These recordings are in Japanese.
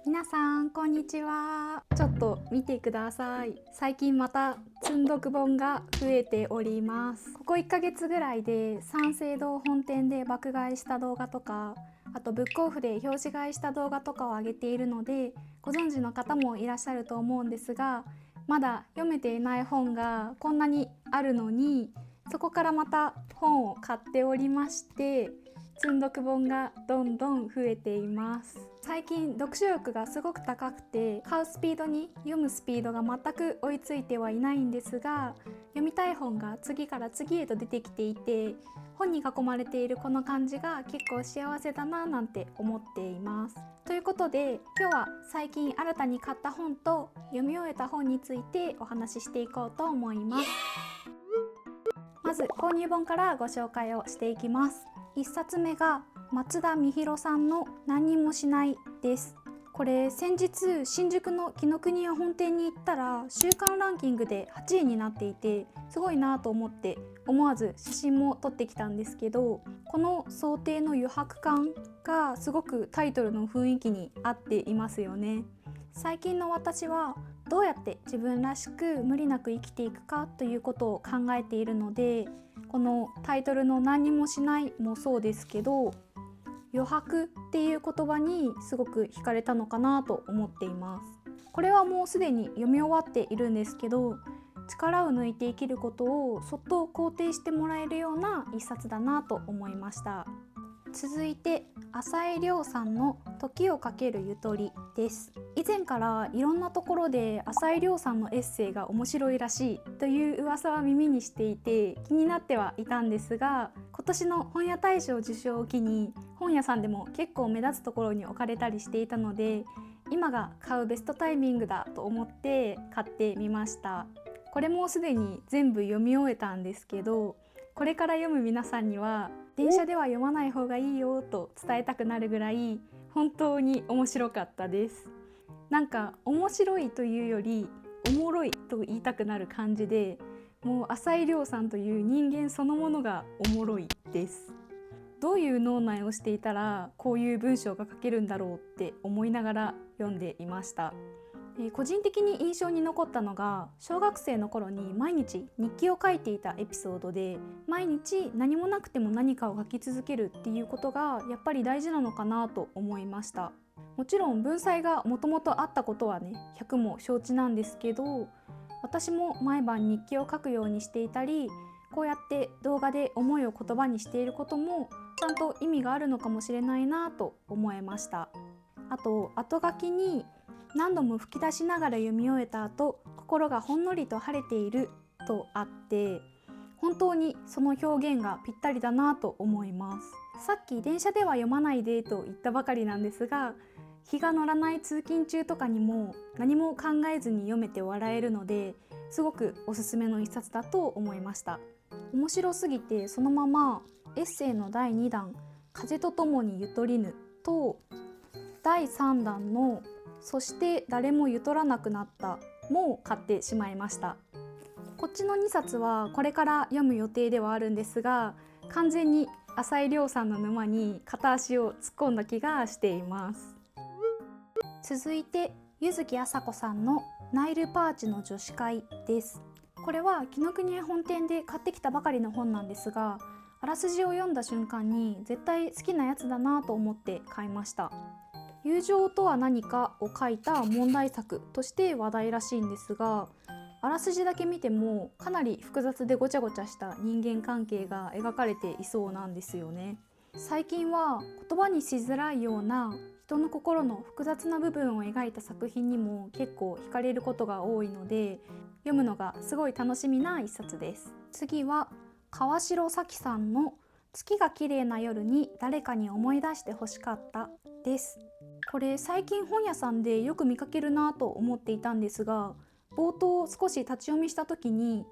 皆さんこんにちは。ちょっと見てください。最近また積読本が増えております。ここ1ヶ月ぐらいで三省堂本店で爆買いした動画とか、あとブックオフで表紙買いした動画とかを上げているので、ご存知の方もいらっしゃると思うんですが、まだ読めていない本がこんなにあるのに、そこからまた本を買っておりまして、積読本がどんどん増えています。最近読書欲がすごく高くて、買うスピードに読むスピードが全く追いついてはいないんですが、読みたい本が次から次へと出てきていて、本に囲まれているこの感じが結構幸せだななんて思っています。ということで、今日は最近新たに買った本と読み終えた本についてお話ししていこうと思います。まず購入本からご紹介をしていきます。1冊目が松田美弘さんの何にもしないです。これ先日新宿の紀ノ国屋本店に行ったら週間ランキングで8位になっていて、すごいなと思って思わず写真も撮ってきたんですけど、この想定の余白感がすごくタイトルの雰囲気に合っていますよね。最近の私はどうやって自分らしく無理なく生きていくかということを考えているので、このタイトルの何にもしないもそうですけど、余白っていう言葉にすごく惹かれたのかなと思っています。これはもうすでに読み終わっているんですけど、力を抜いて生きることをそっと肯定してもらえるような一冊だなと思いました。続いて浅井亮さんの時をかけるゆとりです。以前からいろんなところで浅井亮さんのエッセイが面白いらしいという噂は耳にしていて気になってはいたんですが、今年の本屋大賞受賞を機に本屋さんでも結構目立つところに置かれたりしていたので、今が買うベストタイミングだと思って買ってみました。これもすでに全部読み終えたんですけど、これから読む皆さんには電車では読まない方がいいよと伝えたくなるぐらい本当に面白かったです。なんか面白いというよりおもろいと言いたくなる感じで、もう浅井亮さんという人間そのものがおもろいです。どういう脳内をしていたらこういう文章が書けるんだろうって思いながら読んでいました。個人的に印象に残ったのが、小学生の頃に毎日日記を書いていたエピソードで、毎日何もなくても何かを書き続けるっていうことがやっぱり大事なのかなと思いました。もちろん文才がもともとあったことはね、100も承知なんですけど、私も毎晩日記を書くようにしていたり、こうやって動画で思いを言葉にしていることもちゃんと意味があるのかもしれないなと思いました。あと後書きに何度も吹き出しながら読み終えた後、心がほんのりと晴れているとあって、本当にその表現がぴったりだなと思います。さっき電車では読まないでと言ったばかりなんですが、日が乗らない通勤中とかにも何も考えずに読めて笑えるので、すごくおすすめの一冊だと思いました。面白すぎてそのままエッセイの第2弾風とともにゆとりぬと第3弾のそして誰もゆとらなくなったも買ってしまいました。こっちの2冊はこれから読む予定ではあるんですが、完全に浅井亮さんの沼に片足を突っ込んだ気がしています。続いて柚木麻子さんのナイルパーチの女子会です。これは紀ノ国屋本店で買ってきたばかりの本なんですが、あらすじを読んだ瞬間に絶対好きなやつだなと思って買いました。友情とは何かを書いた問題作として話題らしいんですが、あらすじだけ見てもかなり複雑でごちゃごちゃした人間関係が描かれていそうなんですよね。最近は言葉にしづらいような人の心の複雑な部分を描いた作品にも結構惹かれることが多いので、読むのがすごい楽しみな一冊です。次は川城咲さんの月が綺麗な夜に誰かに思い出してほしかったです。これ最近本屋さんでよく見かけるなと思っていたんですが、冒頭少し立ち読みした時に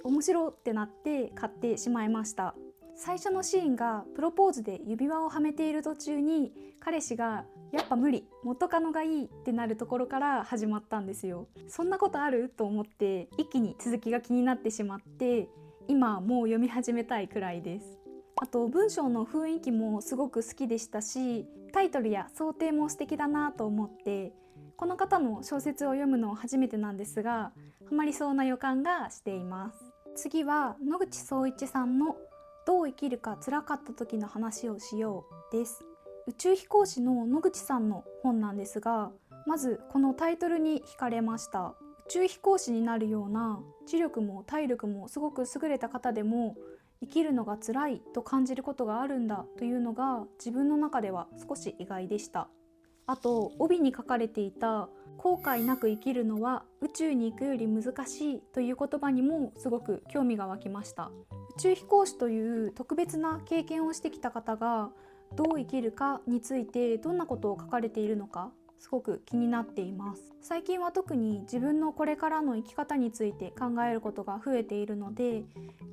面白ってなって買ってしまいました。最初のシーンがプロポーズで指輪をはめている途中に彼氏がやっぱ無理、元カノがいいってなるところから始まったんですよ。そんなことあると思って一気に続きが気になってしまって、今もう読み始めたいくらいです。あと文章の雰囲気もすごく好きでしたし、タイトルや想定も素敵だなと思って、この方の小説を読むの初めてなんですが、ハマりそうな予感がしています。次は野口聡一さんのどう生きるか辛かった時の話をしようです。宇宙飛行士の野口さんの本なんですが、まずこのタイトルに惹かれました。宇宙飛行士になるような知力も体力もすごく優れた方でも生きるのが辛いと感じることがあるんだというのが自分の中では少し意外でした。あと帯に書かれていた後悔なく生きるのは宇宙に行くより難しいという言葉にもすごく興味が湧きました。宇宙飛行士という特別な経験をしてきた方がどう生きるかについてどんなことを書かれているのかすごく気になっています。最近は特に自分のこれからの生き方について考えることが増えているので、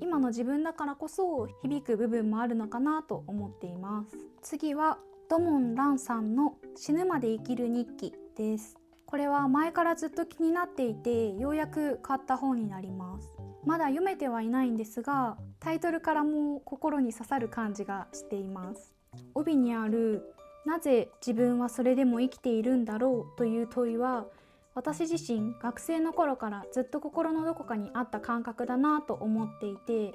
今の自分だからこそ響く部分もあるのかなと思っています。次は土門蘭さんの死ぬまで生きる日記です。これは前からずっと気になっていて、ようやく買った本になります。まだ読めてはいないんですが、タイトルからも心に刺さる感じがしています。帯にあるなぜ自分はそれでも生きているんだろうという問いは、私自身学生の頃からずっと心のどこかにあった感覚だなと思っていて、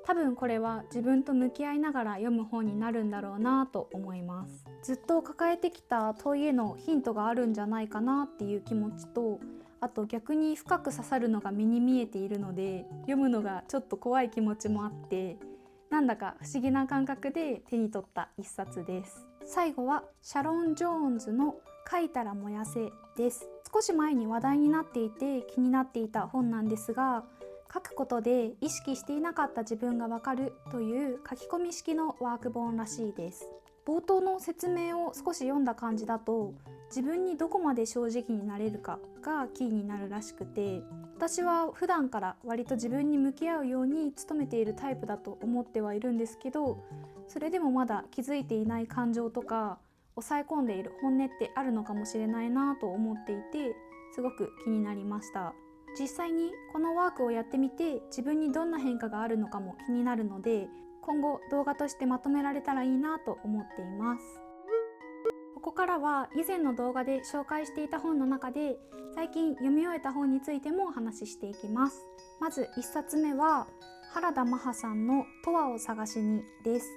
多分これは自分と向き合いながら読む本になるんだろうなと思います。ずっと抱えてきた問いへのヒントがあるんじゃないかなっていう気持ちと、あと逆に深く刺さるのが目に見えているので読むのがちょっと怖い気持ちもあって、なんだか不思議な感覚で手に取った一冊です。最後はシャロン・ジョーンズの書いたら燃やせです。少し前に話題になっていて気になっていた本なんですが、書くことで意識していなかった自分がわかるという書き込み式のワーク本らしいです。冒頭の説明を少し読んだ感じだと、自分にどこまで正直になれるかがキーになるらしくて、私は普段から割と自分に向き合うように努めているタイプだと思ってはいるんですけど、それでもまだ気づいていない感情とか抑え込んでいる本音ってあるのかもしれないなと思っていて、すごく気になりました。実際にこのワークをやってみて自分にどんな変化があるのかも気になるので、今後動画としてまとめられたらいいなと思っています。ここからは以前の動画で紹介していた本の中で最近読み終えた本についてもお話ししていきます。まず1冊目は原田マハさんの「永遠を探しに」です。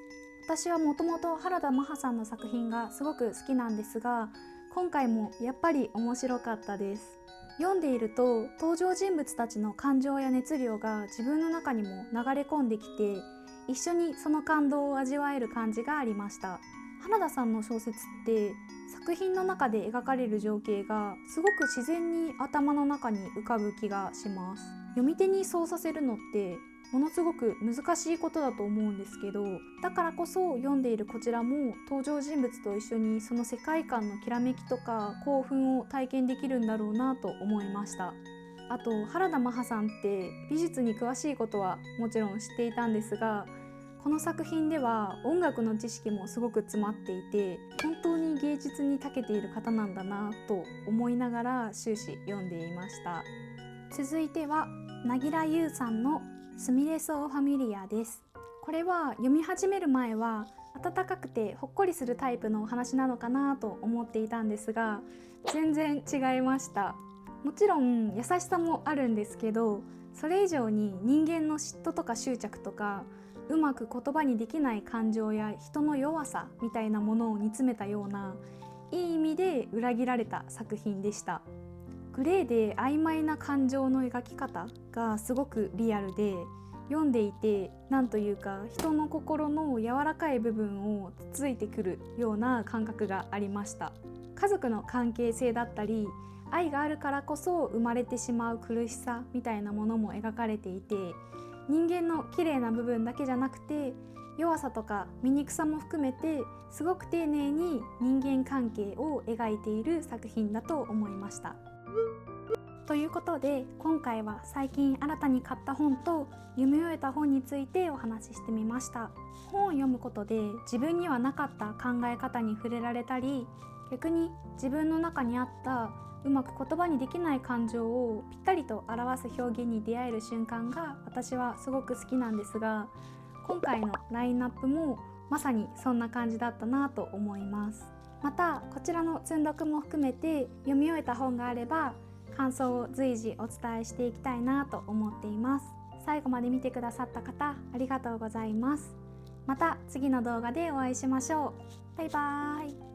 私はもともと原田マハさんの作品がすごく好きなんですが、今回もやっぱり面白かったです。読んでいると登場人物たちの感情や熱量が自分の中にも流れ込んできて、一緒にその感動を味わえる感じがありました。原田さんの小説って作品の中で描かれる情景がすごく自然に頭の中に浮かぶ気がします。読み手にそうさせるのってものすごく難しいことだと思うんですけど、だからこそ読んでいるこちらも登場人物と一緒にその世界観のきらめきとか興奮を体験できるんだろうなと思いました。あと原田マハさんって美術に詳しいことはもちろん知っていたんですが、この作品では音楽の知識もすごく詰まっていて、本当に芸術に長けている方なんだなと思いながら終始読んでいました。続いては凪良優さんのすみれそうファミリアです。これは読み始める前は温かくてほっこりするタイプのお話なのかなと思っていたんですが、全然違いました。もちろん優しさもあるんですけど、それ以上に人間の嫉妬とか執着とかうまく言葉にできない感情や人の弱さみたいなものを煮詰めたような、いい意味で裏切られた作品でした。グレーで曖昧な感情の描き方がすごくリアルで、読んでいてなんというか人の心の柔らかい部分をつついてくるような感覚がありました。家族の関係性だったり愛があるからこそ生まれてしまう苦しさみたいなものも描かれていて、人間の綺麗な部分だけじゃなくて弱さとか醜さも含めてすごく丁寧に人間関係を描いている作品だと思いました。ということで今回は最近新たに買った本と読み終えた本についてお話ししてみました。本を読むことで自分にはなかった考え方に触れられたり、逆に自分の中にあったうまく言葉にできない感情をぴったりと表す表現に出会える瞬間が私はすごく好きなんですが、今回のラインナップもまさにそんな感じだったなと思います。またこちらの積読も含めて読み終えた本があれば感想を随時お伝えしていきたいなと思っています。最後まで見てくださった方ありがとうございます。また次の動画でお会いしましょう。バイバーイ。